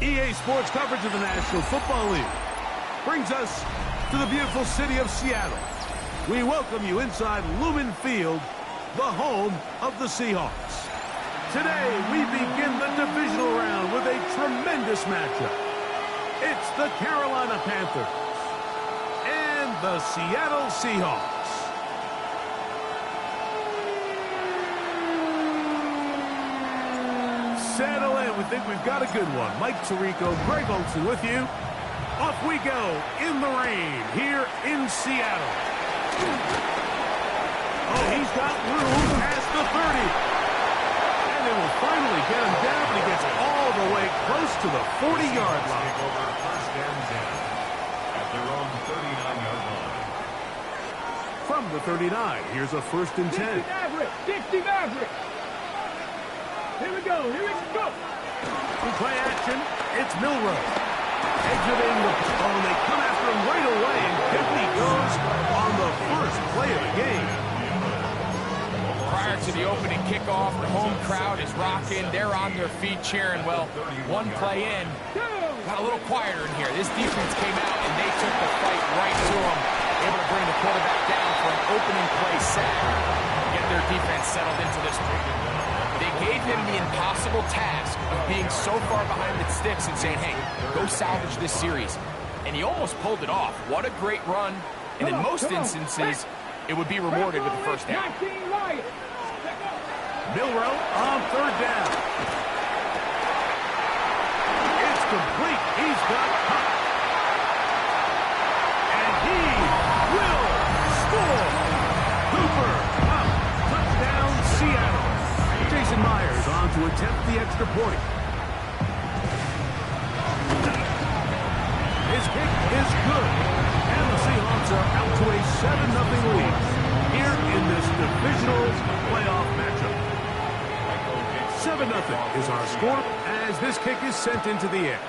EA Sports coverage of the National Football League brings us to the beautiful city of Seattle. We welcome you inside Lumen Field, the home of the Seahawks. Today, we begin the divisional round with a tremendous matchup. It's the Carolina Panthers and the Seattle Seahawks. Settle in. We think we've got a good one. Mike Tirico, Greg Olsen with you. Off we go in the rain here in Seattle. Oh, he's got room past the 30. And they will finally get him down, but he gets all the way close to the 40-yard line. Over first down at their own 39-yard line. From the 39, here's a 1st and 10. Dixie Maverick! Dixie Maverick! Here we go! Here we go! In play action, it's Milroe. Exiting the... Oh, and they come after him right away, and down he goes on the first play of the game. Prior to the opening kickoff, the home crowd is rocking. They're on their feet cheering. Well, one play in, got a little quieter in here. This defense came out, and they took the fight right to them, able to bring the quarterback down for an opening play sack, get their defense settled into this play. They gave him the impossible task of being so far behind the sticks and saying, hey, go salvage this series. And he almost pulled it off. What a great run. And in most instances, it would be rewarded with the first down. Milroe on 3rd down. It's complete. He's got Hunt. And he will score. Cooper Kupp. Touchdown, Seattle. Jason Myers on to attempt the extra point. His kick is good. And the Seahawks are out to a 7-0 lead here in this divisional playoff matchup. 7-0 is our score as this kick is sent into the air.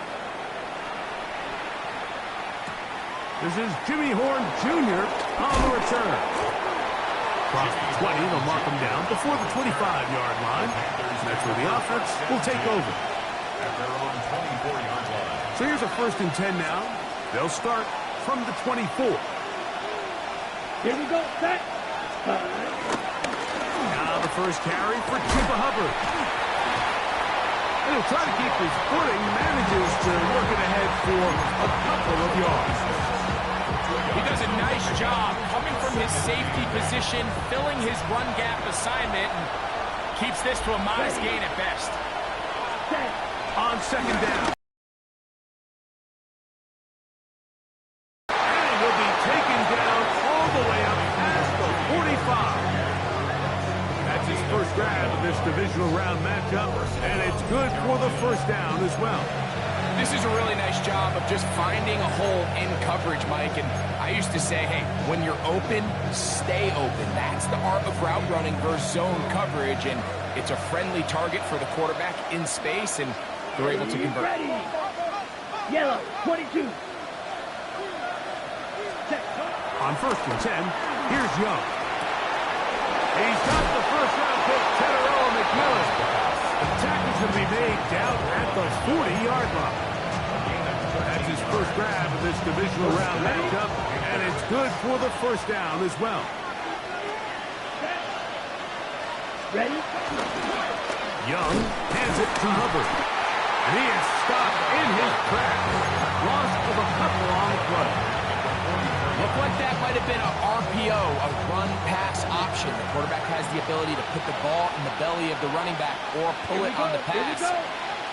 This is Jimmy Horn Jr. on the return. Across the 20, they'll mark him down before the 25-yard line. That's where the offense will take over. At their own 24-yard line. So here's a 1st and 10 now. They'll start from the 24. Here we go, set. Now the first carry for Chuba Hubbard. And he'll try to keep his footing, manages to work it ahead for a couple of yards. He does a nice job coming from his safety position, filling his run gap assignment, and keeps this to a modest gain at best. On 2nd down. And he'll be taken down all the way up past the 45. That's his first grab of this divisional round matchup, and it's good for the 1st down as well. This is a really nice job of just finding a hole in coverage, Mike. And I used to say, hey, when you're open, stay open. That's the art of route running versus zone coverage. And it's a friendly target for the quarterback in space, and they're able to convert. Ready. Yellow, 22. On 1st and 10, here's Young. He's got the first-round pick, Tetairoa McMillan. The tackle's going to be made down at the 40-yard line. That's his first grab of this divisional round matchup, and it's good for the 1st down as well. Ready? Young hands it to Hubbard. And he is stopped in his tracks. Loss of a couple on the play. Looked like that might have been an RPO, a run-pass option. The quarterback has the ability to put the ball in the belly of the running back or pull it on the pass.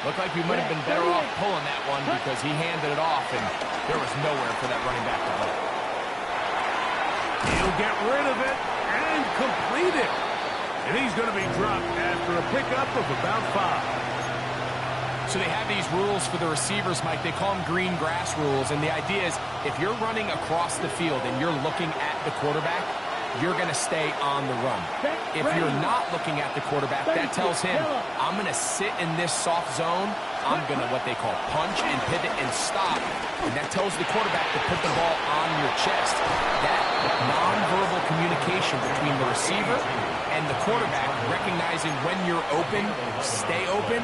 Looked like we might have been better off pulling that one because he handed it off, and there was nowhere for that running back to go. He'll get rid of it and complete it. And he's going to be dropped after a pickup of about 5. So they have these rules for the receivers, Mike. They call them green grass rules. And the idea is if you're running across the field and you're looking at the quarterback, you're going to stay on the run. If you're not looking at the quarterback, that tells him, I'm going to sit in this soft zone. I'm going to what they call punch and pivot and stop. And that tells the quarterback to put the ball on your chest. That nonverbal communication between the receiver and the quarterback, recognizing when you're open, stay open,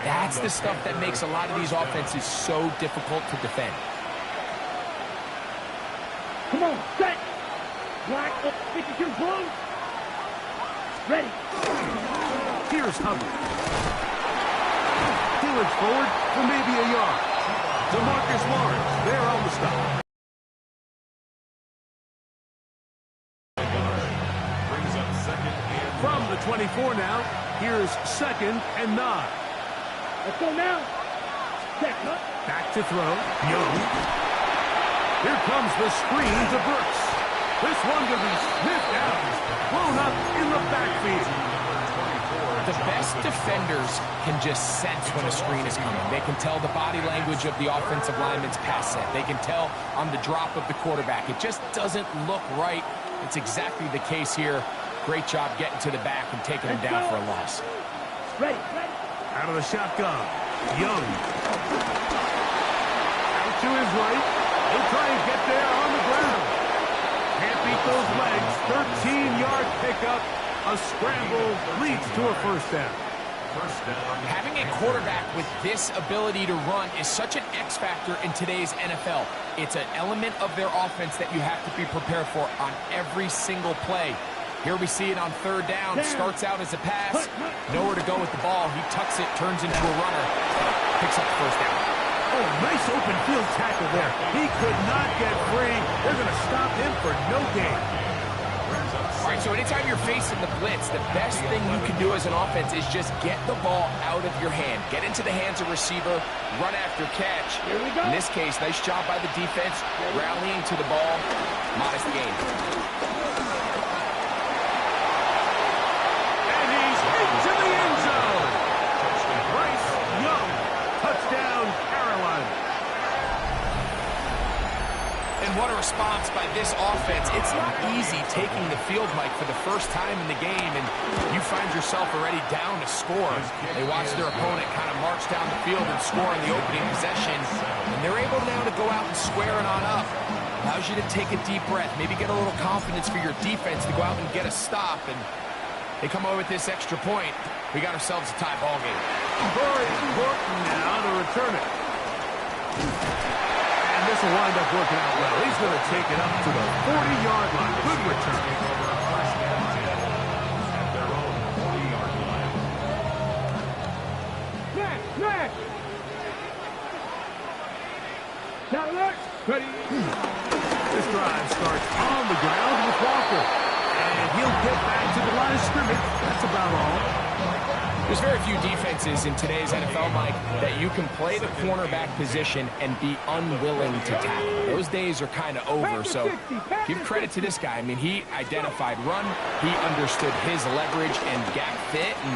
That's the stuff that makes a lot of these offenses so difficult to defend. Come on, set. Black, 52 blue. Ready. Here's Hubbard. Dillage forward for maybe a yard. DeMarcus Lawrence there on the stop. Brings up second and From the 24 now, here's 2nd and 9. Let's go now. Check. Back to throw. Young. Here comes the screen to Brooks. This one to be sniffed out. Blown up in the backfield. The best defenders can just sense when a screen is coming. They can tell the body language of the offensive lineman's pass set. They can tell on the drop of the quarterback. It just doesn't look right. It's exactly the case here. Great job getting to the back and taking him down for a loss. Ready. Out of the shotgun. Young. Out to his right. He'll try and get there on the ground. Can't beat those legs. 13-yard pickup. A scramble leads to a first down. first down. Having a quarterback with this ability to run is such an X factor in today's NFL. It's an element of their offense that you have to be prepared for on every single play. Here we see it on third down. Starts out as a pass. Nowhere to go with the ball. He tucks it, turns into a runner. Picks up the first down. Oh, nice open field tackle there. He could not get free. They're going to stop him for no gain. All right, so anytime you're facing the blitz, the best thing you can do as an offense is just get the ball out of your hand. Get into the hands of receiver, run after catch. Here we go. In this case, nice job by the defense, rallying to the ball. Modest gain. And he's into the end zone. Bryce Young, touchdown, Carolina. And what a response by this offense. It's not easy taking the field, Mike, for the first time in the game, and you find yourself already down to score. They watch their opponent kind of march down the field and score in the opening possession, and they're able now to go out and square it on up. Allows you to take a deep breath, maybe get a little confidence for your defense to go out and get a stop, and they come away with this extra point. We got ourselves a tie ball game. Very important now to return it. And this will wind up working out well. He's going to take it up to the 40-yard line. Good return. At their own 40-yard line. Smash! Now look. Ready. This drive starts on the ground with Walker. And he'll get back to the line of scrimmage. That's about all. There's very few defenses in today's NFL, Mike, that you can play the cornerback position and be unwilling to tackle. Those days are kind of over, so give credit to this guy. I mean, he identified run, he understood his leverage and gap fit, and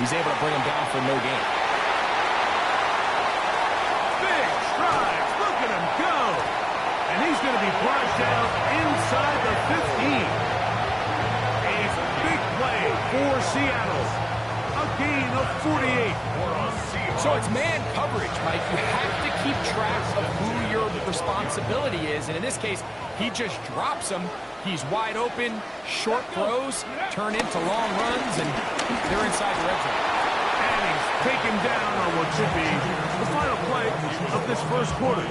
he's able to bring him down for no gain. Big strides. Look at him go. And he's going to be brought down inside the 15. A big play for Seattle. A gain of 48. So it's man coverage, Mike. You have to keep track of who your responsibility is, and in this case, he just drops him. He's wide open, short throws, turn into long runs, and they're inside the red zone. And he's taken down on what should be the final play of this first quarter.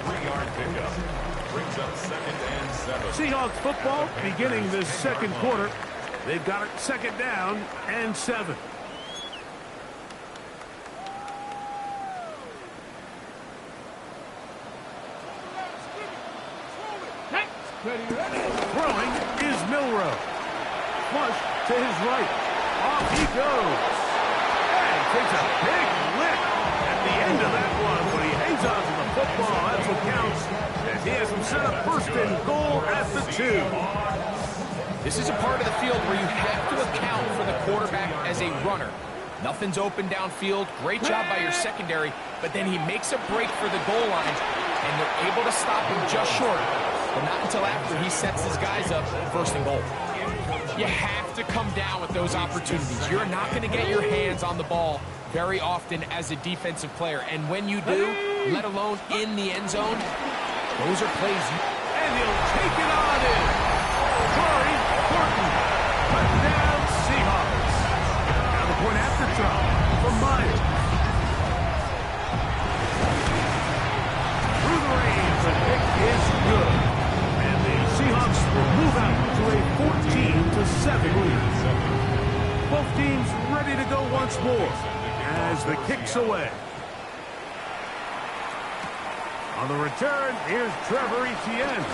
3-yard pickup. Brings up second and 7. Seahawks football beginning this second quarter. They've got it second down and 7. Throwing is Milroe. Flush to his right. Off he goes. And takes a big lick at the end of that one, but he hangs on to the football. That's what counts, as he has him set up first and goal at the 2. This is a part of the field where you have to account for the quarterback as a runner. Nothing's open downfield. Great job by your secondary, but then he makes a break for the goal line, and they're able to stop him just short, but not until after he sets his guys up first and goal. You have to come down with those opportunities. You're not going to get your hands on the ball very often as a defensive player, and when you do, let alone in the end zone, those are plays you... And he'll take it on in. Torrey Horton, touchdown Seahawks. Now the for an after throw from Myers. Through the range, the kick is good. And the Seahawks will move out to a 14-7 lead. Both teams ready to go once more as the kick's away. On the return, here's Trevor Etienne.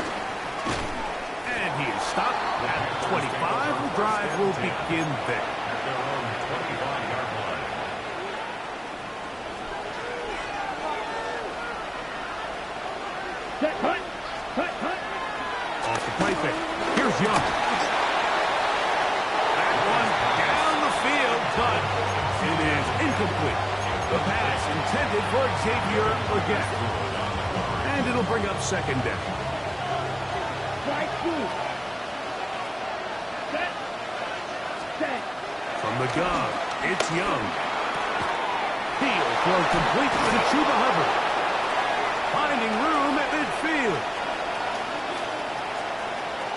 And he is stopped at 25. The drive will begin there. At their own 25-yard line. Set, cut, cut, cut. Off the play fake. Here's Young. That one down the field, but it is incomplete. The pass intended for Xavier Legette. And it'll bring up second down. Right through. Set. Set. From the gun, it's Young. He'll throw complete to Chuba Hubbard. Finding room at midfield.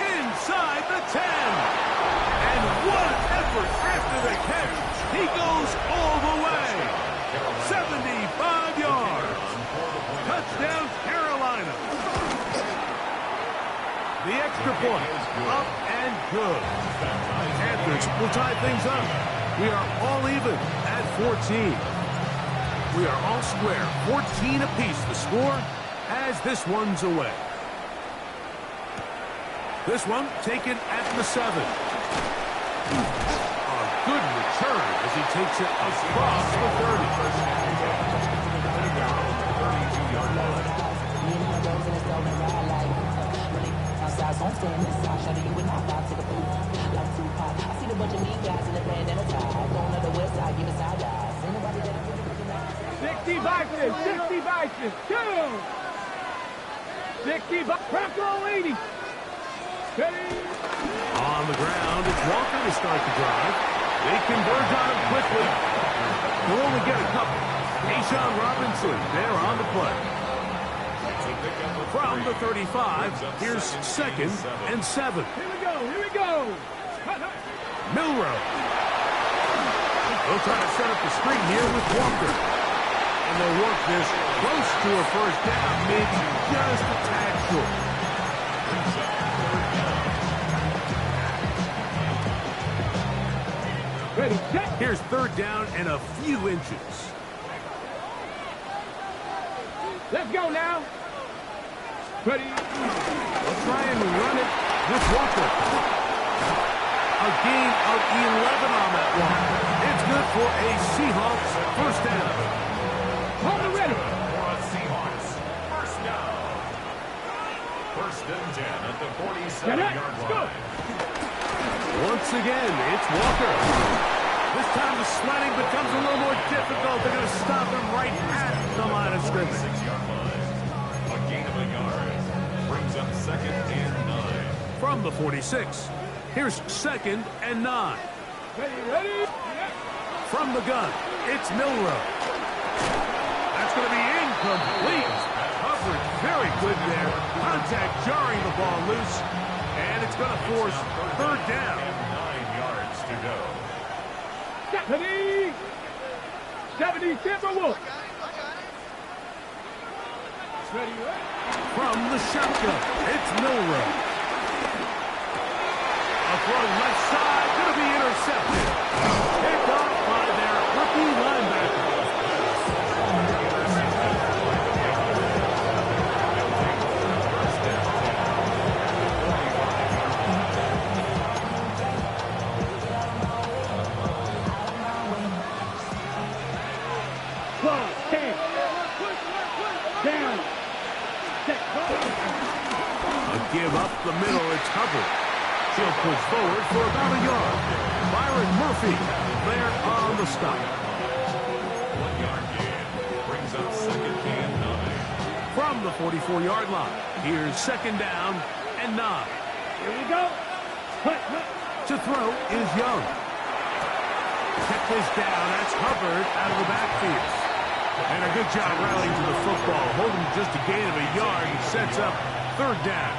Inside the 10. And what an effort after the catch. He goes all the way. 75 yards. Touchdown, Carolina. The extra point, up and good. Panthers will tie things up. We are all even at 14. We are all square, 14 apiece the score as this one's away. This one taken at the 7. A good return as he takes it across the 30. Bison, 60 Bison, 2. 60 Bronco 80. On the ground, it's Walker to start the drive. They converge on him quickly. They'll only get a couple. A'Shawn Robinson there on the play. From the 35, here's 2nd and 7. Here we go, here we go. Milroe. They'll try to set up the screen here with Walker. And they'll work this close to a first down, maybe just a tad short. Ready, set. Here's 3rd down and a few inches. Let's go now. Ready. They'll try and run it with Walker. A gain of 11 on that one. It's good for a Seahawks first down. Hold it ready. For a Seahawks first down. 1st and 10 at the 47-yard line. Once again, it's Walker. This time the sledding becomes a little more difficult. They're going to stop him right at the line of scrimmage. 6-yard line. A gain of a yard. Brings up 2nd and 9. From the 46, here's 2nd and 9. Ready, ready. From the gun, it's Milroe. That's going to be incomplete. Coverage very good there. Contact jarring the ball loose. And it's going to force 3rd down. 9 yards to go. 70 Timberwolves. Ready, ready. From the shotgun, it's Milroe. A throw left side, going to be intercepted. Picked off by their rookie linebacker. Give up the middle, it's Hubbard. She'll push forward for about a yard. Byron Murphy there on the stop. 1-yard gain. Brings up 2nd and 9. From the 44-yard line, here's 2nd down and 9. Here we go. To throw is Young. Kept this down, that's Hubbard out of the backfield. And a good job rallying to the football, holding just a gain of a yard and sets up 3rd down.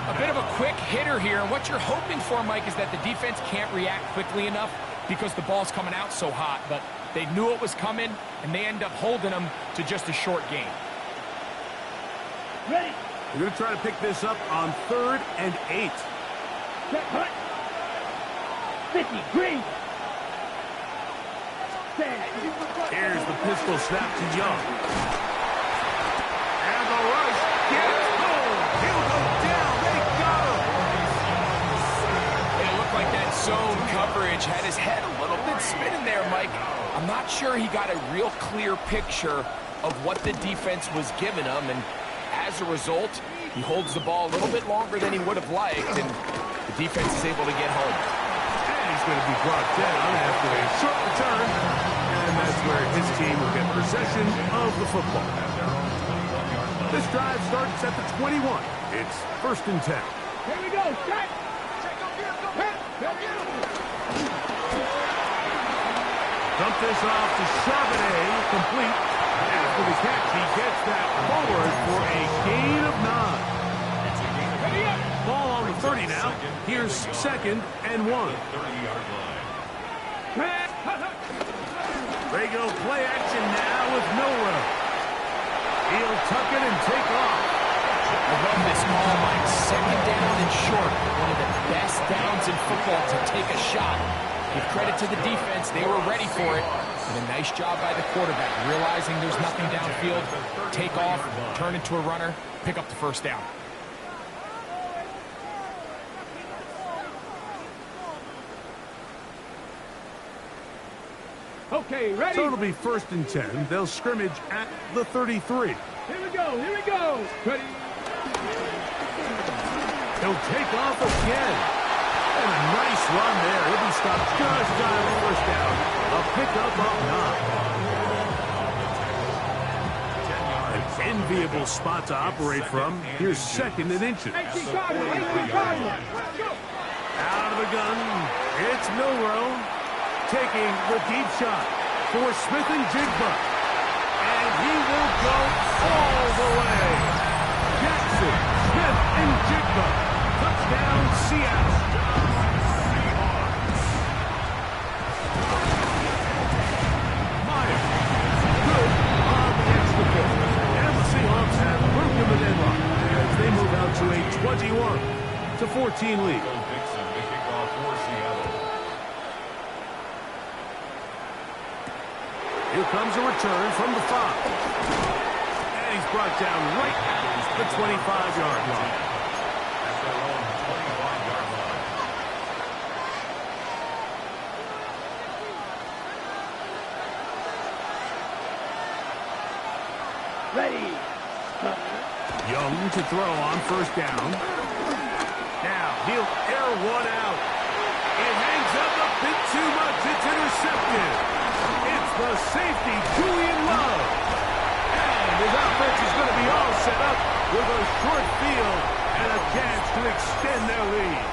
A bit of a quick hitter here, and what you're hoping for, Mike, is that the defense can't react quickly enough because the ball's coming out so hot, but they knew it was coming, and they end up holding them to just a short gain. Ready. We're going to try to pick this up on 3rd and 8. Set, hut. 50, green. Here's the pistol snap to Young. And the rush gets home. He'll go down. They got him. It looked like that zone coverage had his head a little bit spinning there, Mike. I'm not sure he got a real clear picture of what the defense was giving him, and as a result, he holds the ball a little bit longer than he would have liked, and the defense is able to get home. And he's going to be brought down after a short return, and that's where his team will get possession of the football. This drive starts at the 21. It's 1st and 10. Here we go. Set. Dump this off to Charbonnet, complete. After the catch, he gets that forward for a gain of 9. Ball on the 30 now. Here's 2nd and 1. They go play action now with Milroe. He'll tuck it and take off. I love this call, Mike. 2nd down and short. One of the best downs in football to take a shot. Give credit to the defense. They were ready for it. And a nice job by the quarterback, realizing there's nothing downfield. Take off, turn into a runner, pick up the 1st down. Okay, ready? So it'll be 1st and 10. They'll scrimmage at the 33. Here we go. Here we go. Ready. He'll take off again. And a nice run there. He'll be stopped just shy of the 1st down. A pickup of 9. An enviable spot to operate from. Here's 2nd and inches. 18 Cardinals. 18 Cardinals. Out of the gun. It's Milroe taking the deep shot for Smith and Jigba. And he will go all the way. Jackson, Smith, and Jigba. Touchdown, Seattle. Meyer, good on the extra point. And the Seahawks have broken the deadlock as they move out to a 21-14 lead. Here comes a return from the 5. And he's brought down right at the 25-yard line. Ready. Young to throw on 1st down. Now he'll air one out. It hangs up a bit too much. It's intercepted. It's the safety, Julian Love. And his offense is going to be all set up with a short field and a chance to extend their lead.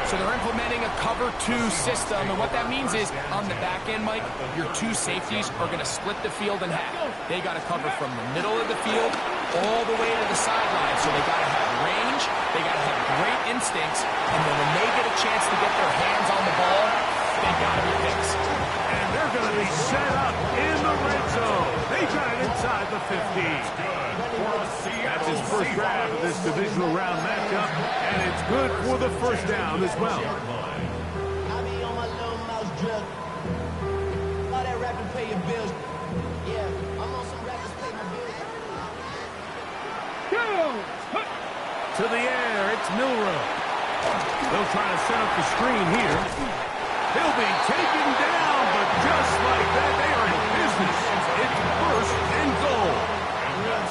So they're implementing a cover 2 system, and what that means is on the back end, Mike, your 2 safeties are going to split the field in half. They got to cover from the middle of the field all the way to the sideline. So they got to have range, they got to have great instincts, and then when they get a chance to get their hands on the ball, they got to be fixed. And they're going to be set up in the red zone. They got it inside the 15. That's his first grab of this divisional round matchup, and it's good for the 1st down as well. I be on my little mouse drip. All that rapping pay your bills. Yeah, I'm on some rappers pay my bills. To the air, it's Milroe. They'll try to set up the screen here. He'll be taken down, but just like that, they are in business. It's 1st and goal.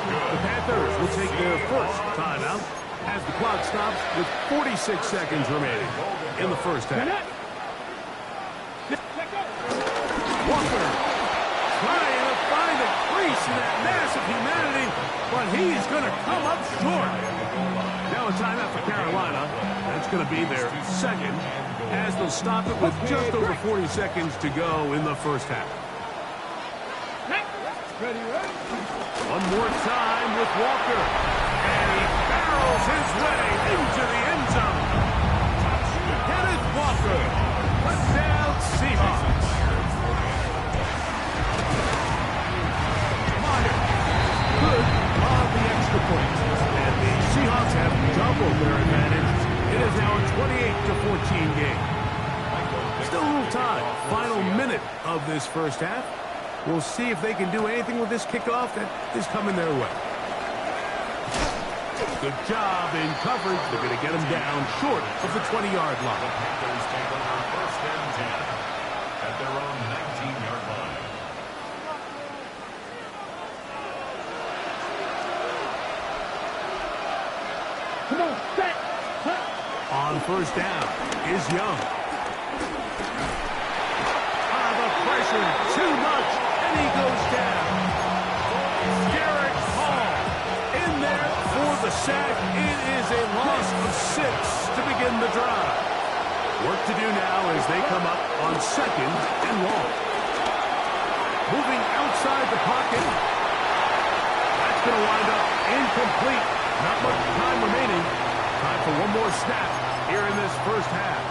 The Panthers will take their 1st timeout as the clock stops with 46 seconds remaining in the 1st half. Walker trying to find a crease in that mass of humanity, but he's going to come up short. Now a timeout for Carolina. That's going to be their 2nd as they'll stop it with just over 40 seconds to go in the 1st half. Ready, ready. One more time with Walker. And he barrels his way into the end zone. Kenneth Walker. Touchdown, Seahawks. Meyer. Good on the extra point. And the Seahawks have doubled their advantage. It is now a 28-14 game. Still a little time. Final minute of this first half. We'll see if they can do anything with this kickoff that is coming their way. Good job in coverage. They're going to get him down short of the 20-yard line. Panthers take over first and 10 at their own 19-yard line. Come on, set. On first down is Young. The pressure, too much, and he goes down. Garrett Hall in there for the sack. It is a loss of 6 to begin the drive. Work to do now as they come up on second and long. Moving outside the pocket. That's going to wind up incomplete. Not much time remaining. Time for one more snap here in this first half.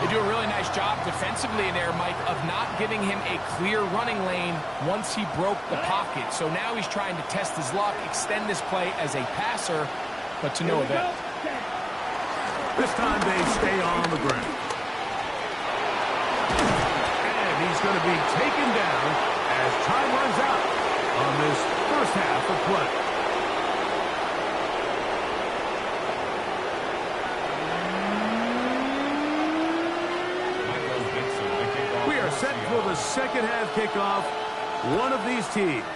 They do a really nice job defensively in there, Mike, of not giving him a clear running lane once he broke the pocket. So now he's trying to test his luck, extend this play as a passer, but to no avail. This time they stay on the ground. And he's going to be taken down as time runs out on this first half of play. Set for the second half kickoff. One of these teams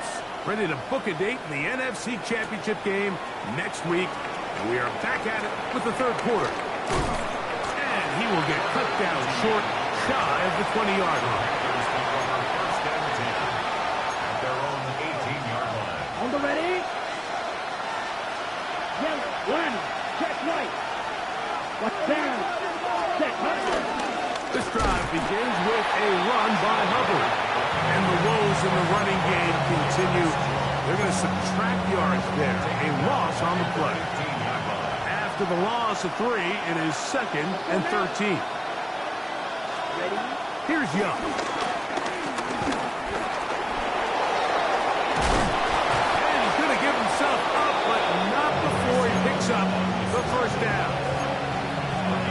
ready to book a date in the NFC Championship game next week. And we are back at it with the third quarter. And he will get cut down short, shy of the 20-yard line. First and 10 at their own 18-yard line. On the ready. Yellow, one, check right. Watch down. Set, right. This drive begins with a run by Hubbard. And the woes in the running game continue. They're going to subtract yards there. A loss on the play. After the loss of 3, it is second and 13. Here's Young. And he's going to give himself up, but not before he picks up the first down.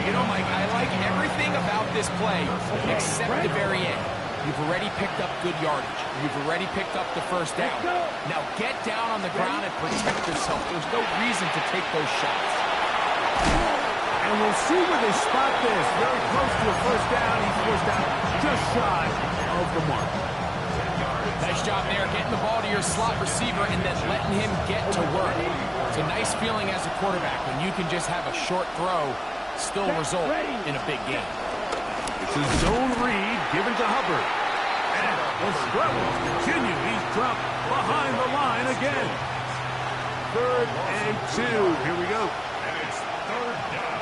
You know, Mike, I like everything about this play except the very end. You've already picked up good yardage. You've already picked up the first down. Now get down on the ground and protect yourself. There's no reason to take those shots. And we'll see where they spot this. Very close to a first down. He's forced out just shy of the mark. Nice job there, getting the ball to your slot receiver and then letting him get to work. It's a nice feeling as a quarterback when you can just have a short throw still result in a big game. It's a zone read given to Hubbard. And the struggles continue. He's dropped behind the line again. 3rd and 2. Here we go. And it's third down.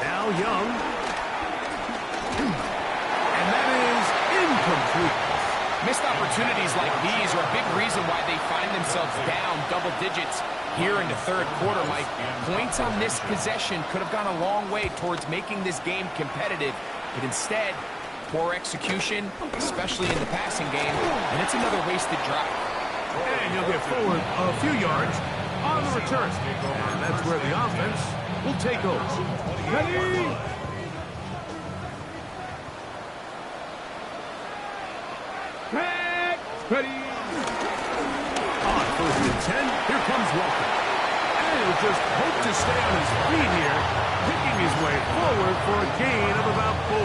Now Young. And that is incomplete. Missed opportunities like these are a big reason why they find themselves down double digits here in the third quarter, Mike. Points on this possession could have gone a long way towards making this game competitive, but instead, poor execution, especially in the passing game, and it's another wasted drive. And you'll get forward a few yards on the return. And that's where the offense will take over. Ready. Track. Ready. On 1st and 10, here comes Walker. And he'll just hope to stay on his feet here, picking his way forward for a gain of about 4.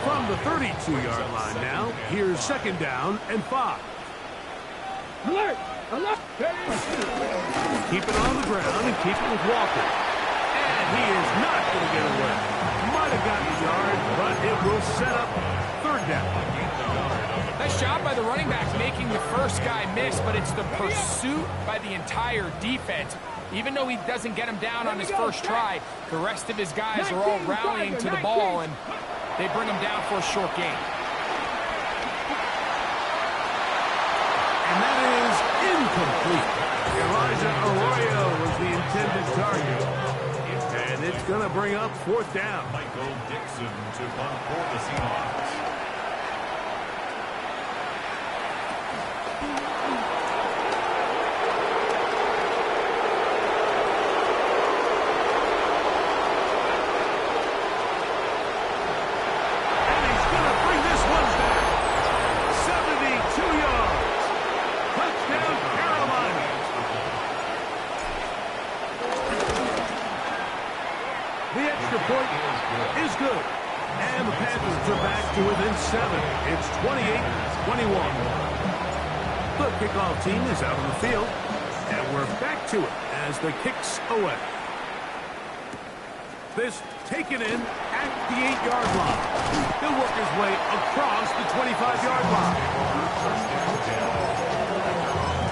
From the 32-yard line now, here's 2nd down and 5. Alert. Alert. Keep it on the ground and keep it with Walker. And he is not going to get away. Might have gotten a yard, but it will set up 3rd down. Nice job by the running back making the first guy miss, but it's the pursuit by the entire defense. Even though he doesn't get him down on his first try, the rest of his guys are all rallying to the ball, and they bring him down for a short gain. And that is incomplete. Elijah Arroyo was the intended target. And it's going to bring up 4th down. Michael Dixon to punt for the Seahawks. And he's going to bring this one back. 72 yards. Touchdown, Carolina. The extra point is good. And the Panthers are back to within 7. It's 28-21. The kickoff team is out on the field. And we're back to it as the kick's away. This taken in at the 8-yard line. He'll work his way across the 25-yard line. First down,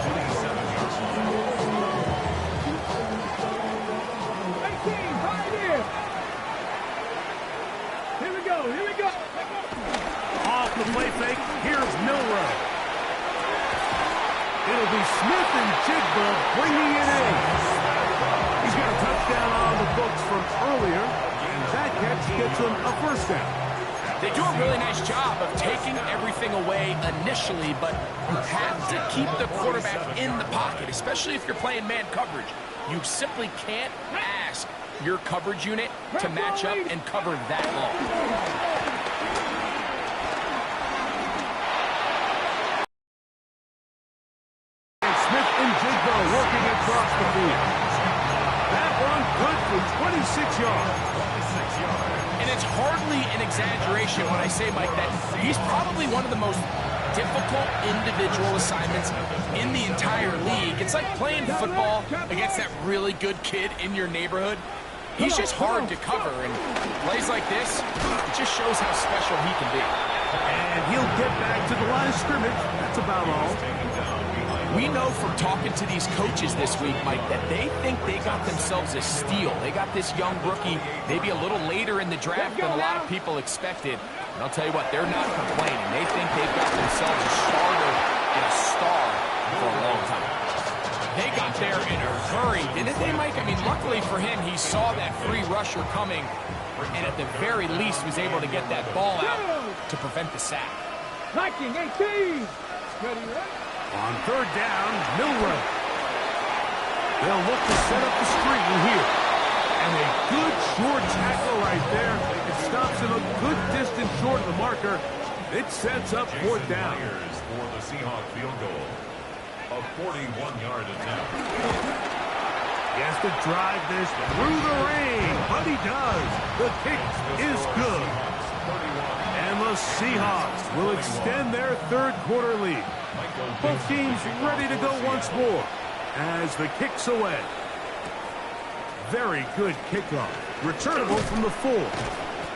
27-yard line. 18, right here. Here we go, here we go. Off the play fake, here's Milroe. It'll be Smith and Jigba bringing it in. He's got a touchdown on the books from earlier, and that catch gets him a first down. They do a really nice job of taking everything away initially, but you have to keep the quarterback in the pocket, especially if you're playing man coverage. You simply can't ask your coverage unit to match up and cover that long. Smith and Jigba working across the field. That one good for 26 yards. And it's hardly an exaggeration when I say, Mike, that he's probably one of the most difficult individual assignments in the entire league. It's like playing football against that really good kid in your neighborhood. He's just hard to cover, and plays like this, it just shows how special he can be. And he'll get back to the line of scrimmage. That's about all. We know from talking to these coaches this week, Mike, that they think they got themselves a steal. They got this young rookie maybe a little later in the draft than a lot of people expected. And I'll tell you what, they're not complaining. They think they've got themselves a starter and a star for a long time. They got there in a hurry, didn't they, Mike? I mean, luckily for him, he saw that free rusher coming, and at the very least was able to get that ball out to prevent the sack. Knocking 18. Ready, right? On 3rd down, Milroe. They'll look to set up the screen here. And a good short tackle right there. It stops him a good distance short of the marker. It sets up 4th down. For the Seahawks field goal. A 41-yard attempt. He has to drive this through the rain, but he does. The kick is good. And the Seahawks will extend their 3rd quarter lead. Both teams ready to go once more as the kick's away. Very good kickoff. Returnable from the 4.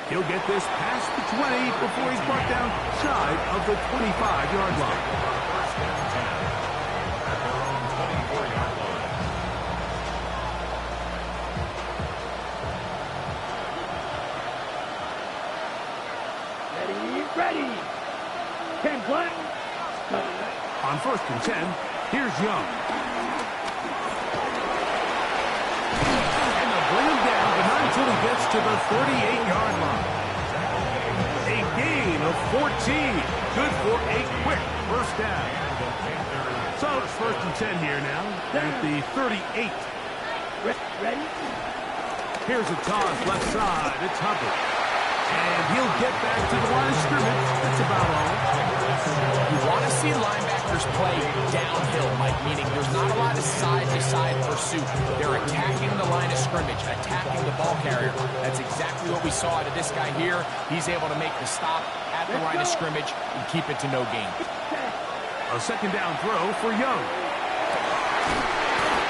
He'll get this past the 20 before he's brought down shy of the 25-yard line. First and 10 at their own 24-yard line. Ready. Ken Black. On 1st and 10, here's Young. And they'll bring him down, but not until he gets to the 38-yard line. A gain of 14. Good for a quick first down. So it's 1st and 10 here now at the 38. Ready? Here's a toss left side. It's Hubbard. And he'll get back to the line of scrimmage. That's about all. You want to see linebackers play downhill, Mike, meaning there's not a lot of side-to-side pursuit. They're attacking the line of scrimmage, attacking the ball carrier. That's exactly what we saw out of this guy here. He's able to make the stop at the line of scrimmage and keep it to no gain. A 2nd down throw for Young.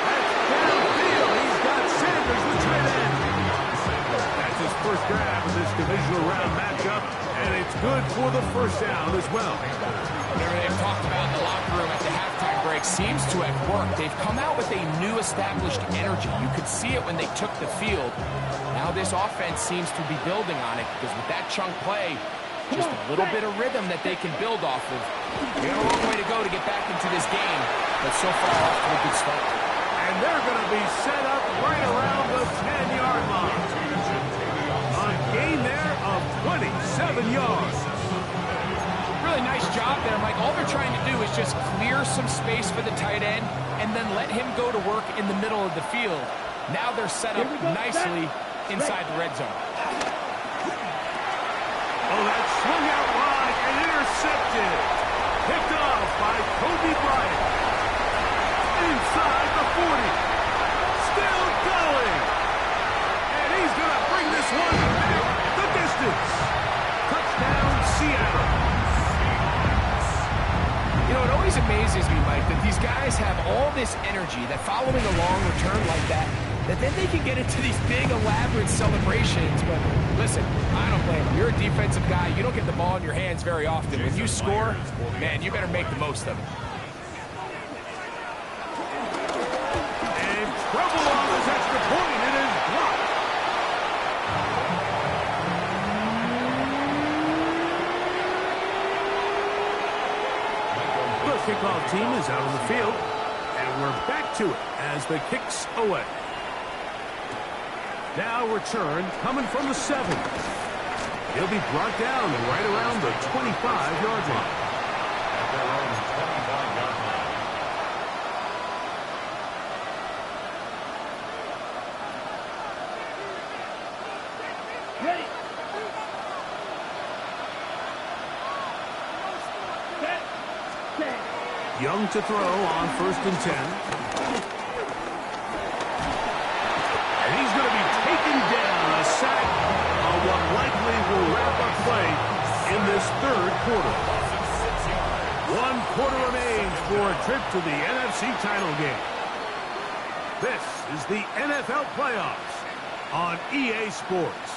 That's downfield. He's got Sanders, the tight end. That's his first grab of this divisional round matchup, and it's good for the first down as well. Whatever they've talked about in the locker room at the halftime break seems to have worked. They've come out with a new established energy. You could see it when they took the field. Now this offense seems to be building on it because with that chunk play, just a little bit of rhythm that they can build off of. We got a long way to go to get back into this game, but so far off to a good start. And they're going to be set up right around the 10-yard line. 27 yards. Really nice job there, Mike. All they're trying to do is just clear some space for the tight end and then let him go to work in the middle of the field. Now they're set up nicely inside the red zone. Oh, that swung out wide and intercepted. Picked off by Kobe Bryant. Inside the 40. Still going. And he's going to bring this one back the distance. Touchdown, Seattle. You know, it always amazes me, Mike, that these guys have all this energy that following a long return like that then they can get into these big, elaborate celebrations. But listen, I don't blame them. You're a defensive guy. You don't get the ball in your hands very often. When you score, man, you better make the most of it. And trouble on this extra point. It is blocked. The kickoff team is out on the field, and we're back to it as the kick's away. Now return coming from the 7. He'll be brought down right around the 25-yard line. At their own 25-yard line. Ready. Set. Young to throw on 1st and 10. And he's going to be taken down, a sack on what likely will wrap up play in this 3rd quarter. 1 quarter remains for a trip to the NFC title game. This is the NFL playoffs on EA Sports.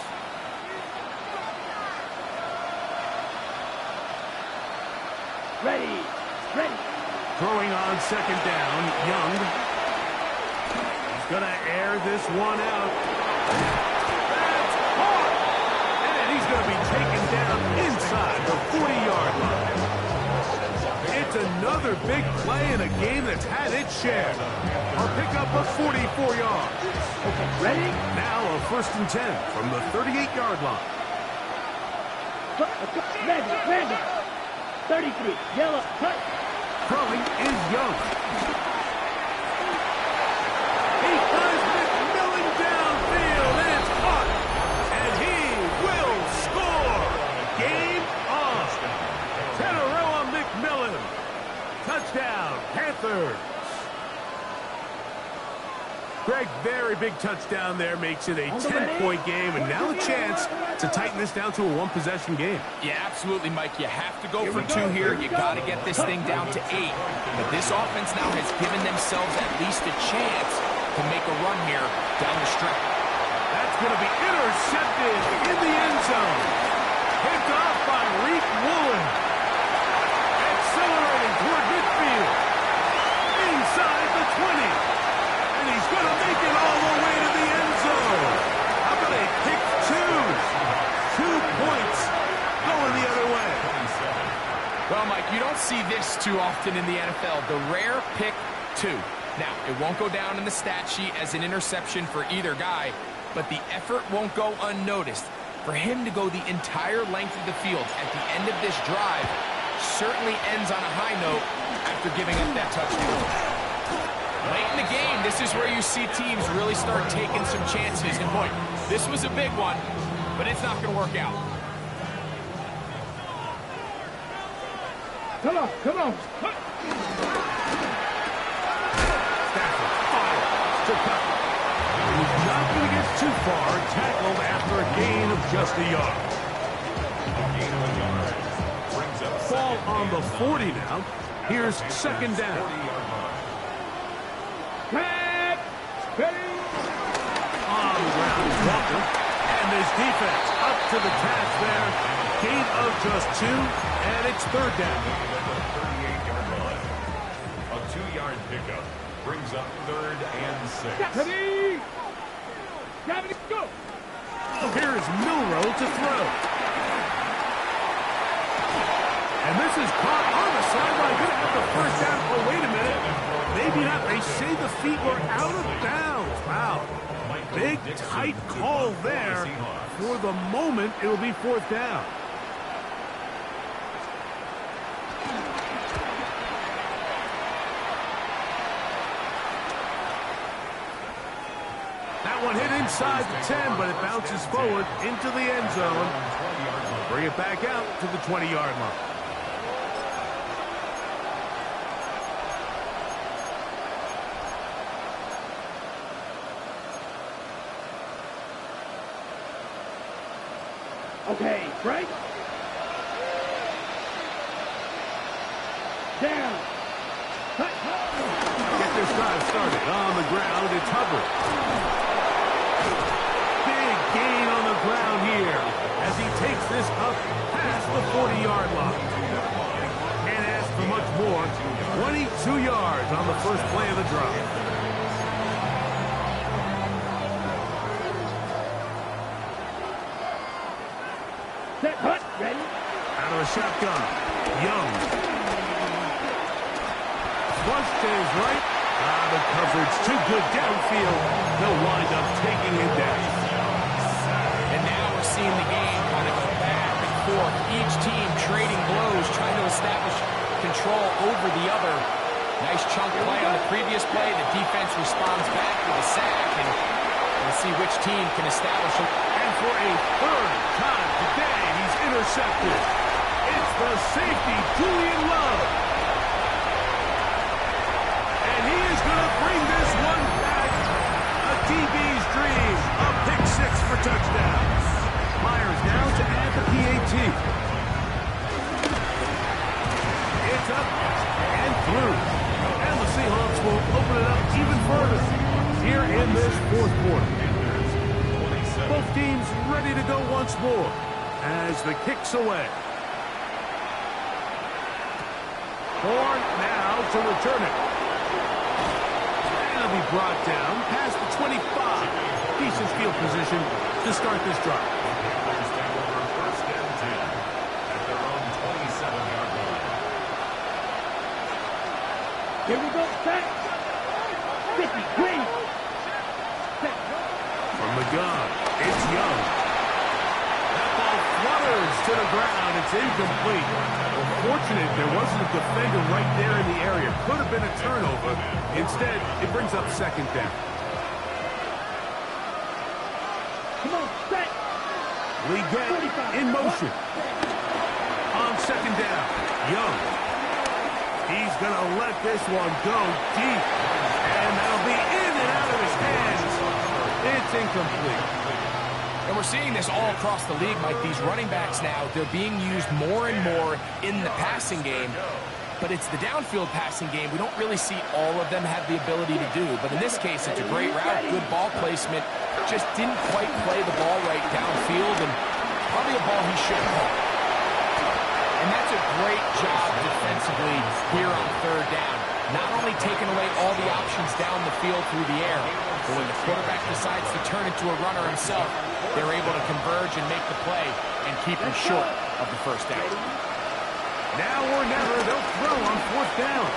Ready. Ready. Throwing on 2nd down, Young. He's going to air this one out. That's hard! And he's going to be taken down inside the 40-yard line. It's another big play in a game that's had its share. A pickup of 44 yards. Okay, ready? Now a 1st and 10 from the 38-yard line. Randall. 33. Yellow. Cut. Throwing is Young. He finds McMillan downfield, and it's caught. And he will score. Game on. Teteroa McMillan. Touchdown, Panthers. Greg, very big touchdown there, makes it a 10-point game, and now a chance to tighten this down to a 1-possession game. Yeah, absolutely, Mike. You have to go for 2 here. You got to get this thing down to 8. But this offense now has given themselves at least a chance to make a run here down the stretch. That's going to be intercepted in the end zone. Picked off by Reek Woolen. Accelerating toward midfield. Inside the 20. And he's going to make it all the way to the end zone. How about a pick 2? 2 points going the other way. Well, Mike, you don't see this too often in the NFL. The rare pick 2. Now, it won't go down in the stat sheet as an interception for either guy, but the effort won't go unnoticed. For him to go the entire length of the field at the end of this drive certainly ends on a high note after giving up that touchdown. Late in the game, this is where you see teams really start taking some chances. And boy, this was a big one, but it's not going to work out. Come on. Stafford fires to Tucker. He's not going to get too far. Tackled after a gain of just a yard. Gain of a yard. Brings up Ball on the 40 now. Here's 2nd down. 40-yard line. Ready. On the ground is Walker. And this defense up to the task there. Gain of just 2, and it's 3rd down. At the 38-yard line. A 2-yard pickup brings up 3rd and 6. Ready. Gravity, go. Here's Milroe to throw. And this is caught on the sideline. Going to have the 1st down. Oh, wait a minute. Maybe not. They say the feet were out of bounds. Wow. Big, tight call there. For the moment, it'll be 4th down. That one hit inside the 10, but it bounces forward into the end zone. Bring it back out to the 20-yard line. Okay, break. Down. Cut. Get this drive started on the ground. It's Hubbard. Big gain on the ground here as he takes this up past the 40-yard line. Can't ask for much more. 22 yards on the first play of the drive. Set, hut, ready. Out of the shotgun, Young. Flush to his right. The coverage too good downfield. They'll wind up taking it down. And now we're seeing the game kind of go back and forth. Each team trading blows, trying to establish control over the other. Nice chunk play on the previous play. The defense responds back with a sack, and we'll see which team can establish it. And for a 3rd time today, he's intercepted. It's the safety, Julian Love. And he is going to bring this one back. A DB's dream. A pick 6 for touchdowns. Myers now to add the PAT. It's up and through. And the Seahawks will open it up even further here in this 4th quarter. Both teams ready to go once more as the kick's away. Horn now to return it. And it'll be brought down past the 25. Decent field position to start this drive. First and 10 at their own 27-yard line. Here we go, set. 50, green. Set. From the gun, it's Young. That ball flutters to the ground. It's incomplete. Well, fortunate there wasn't a defender right there in the area. Could have been a turnover. Instead, it brings up 2nd down. Come on, set. Leggett in motion. On 2nd down, Young. He's going to let this one go deep. And that'll be in and out of his hands. It's incomplete. And we're seeing this all across the league, Mike. These running backs now, they're being used more and more in the passing game. But it's the downfield passing game we don't really see all of them have the ability to do. But in this case, it's a great route, good ball placement. Just didn't quite play the ball right downfield, and probably a ball he should have caught. And that's a great job defensively here on 3rd down. Not only taking away all the options down the field through the air, but when the quarterback decides to turn into a runner himself, they're able to converge and make the play and keep him short of the 1st down. Now or never, they'll throw on 4th down.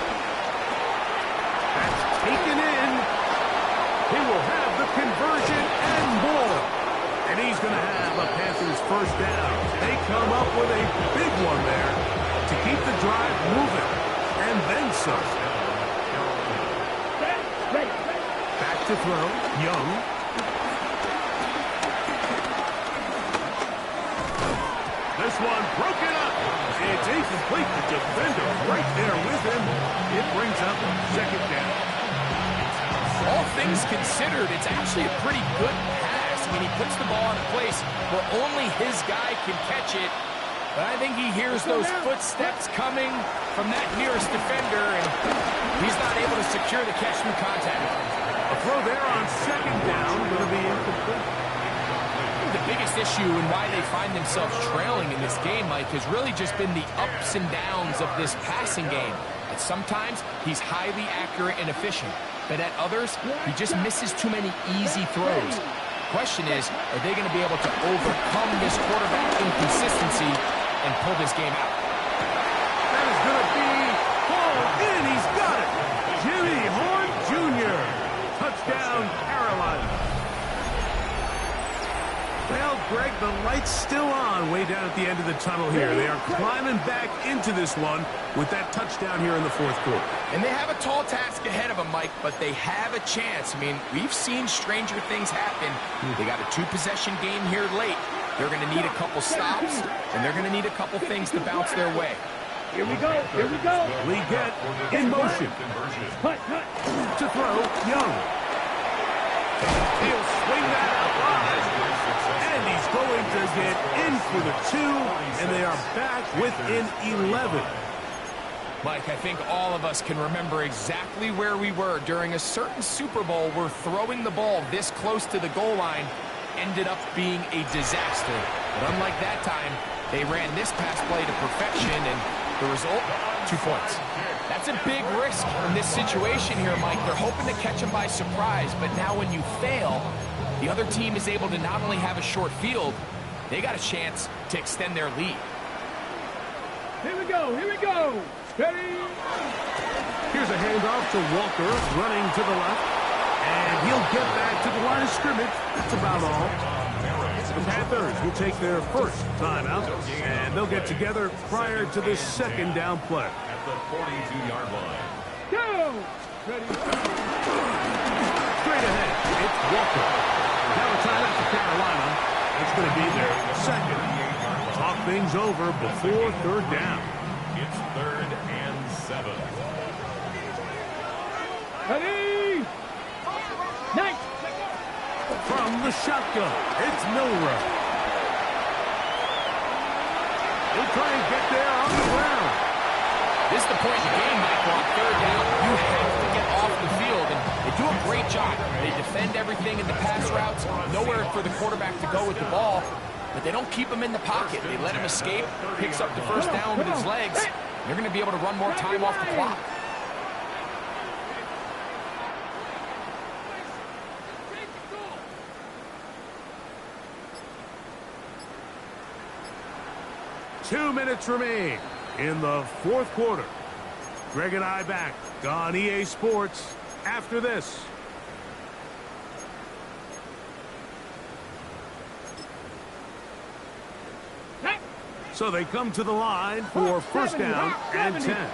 That's taken in. He will have the conversion and more. And he's going to have a Panthers 1st down. They come up with a big one there to keep the drive moving. And then some. Back to throw, Young. This one broken up. It's incomplete. The defender right there with him. It brings up 2nd down. All things considered, it's actually a pretty good pass. I mean, he puts the ball in a place where only his guy can catch it. But I think he hears those footsteps coming from that nearest defender, and he's not able to secure the catch through contact. A throw there on 2nd down, going to be incomplete. The biggest issue and why they find themselves trailing in this game, Mike, has really just been the ups and downs of this passing game. At sometimes, he's highly accurate and efficient, but at others, he just misses too many easy throws. The question is, are they going to be able to overcome this quarterback inconsistency and pull this game out? That is going to be hauled in. He's got it. Jimmy Horn Jr. Touchdown, Carolina. Greg, the light's still on way down at the end of the tunnel here. They are climbing back into this one with that touchdown here in the fourth quarter. And they have a tall task ahead of them, Mike, but they have a chance. I mean, we've seen stranger things happen. They got a two-possession game here late. They're going to need a couple stops, and they're going to need a couple things to bounce their way. Here we go. Here we go. We get in motion. Cut. To throw, Young. He'll swing that out wide. And he's going to get in for the 2, and they are back within 11. Mike, I think all of us can remember exactly where we were during a certain Super Bowl where throwing the ball this close to the goal line ended up being a disaster. But unlike that time, they ran this pass play to perfection, and the result, 2 points. That's a big risk in this situation here, Mike. They're hoping to catch them by surprise, but now when you fail, the other team is able to not only have a short field, they got a chance to extend their lead. Here we go. Here we go. Ready? Here's a handoff to Walker, running to the left. And he'll get back to the line of scrimmage. That's about all. The Panthers will take their first timeout, and they'll get together prior to this second down play. At the 42-yard line. Go. Ready? Straight ahead, it's Walker. Now a timeout for Carolina. It's going to be their second. Talk things over before third down. It's 3rd and 7. Ready? Nice. From the shotgun, it's Milroe. He'll try and get there on the ground. This is the point in the game, Mike. On third down, you have to get off the field, and they do a great job. They defend everything in the pass routes, nowhere for the quarterback to go with the ball, but they don't keep him in the pocket. They let him escape, picks up the first down with his legs. They're going to be able to run more time off the clock. Two minutes remain in the fourth quarter. Greg and I back on EA Sports after this. So they come to the line for first down and 10.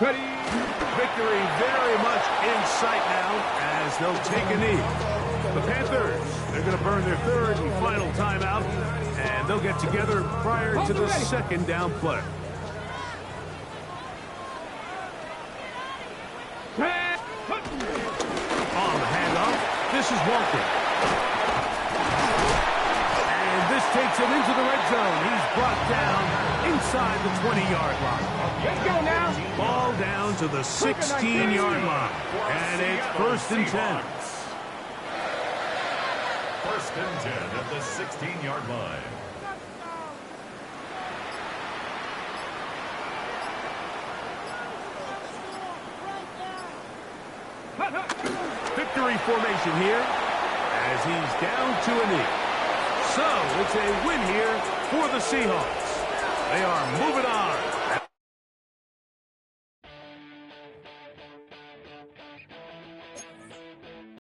Ready? Victory very much in sight now as they'll take a knee. The Panthers, they're going to burn their third and final timeout, and they'll get together prior to the second down play. On the handoff, this is Walker. And this takes him into the red zone. He's brought down inside the 20-yard line. Let's go now. Ball down to the 16-yard line. And it's 1st and 10. 1st and 10 at the 16-yard line. Victory formation here as he's down to a knee. So it's a win here for the Seahawks. They are moving on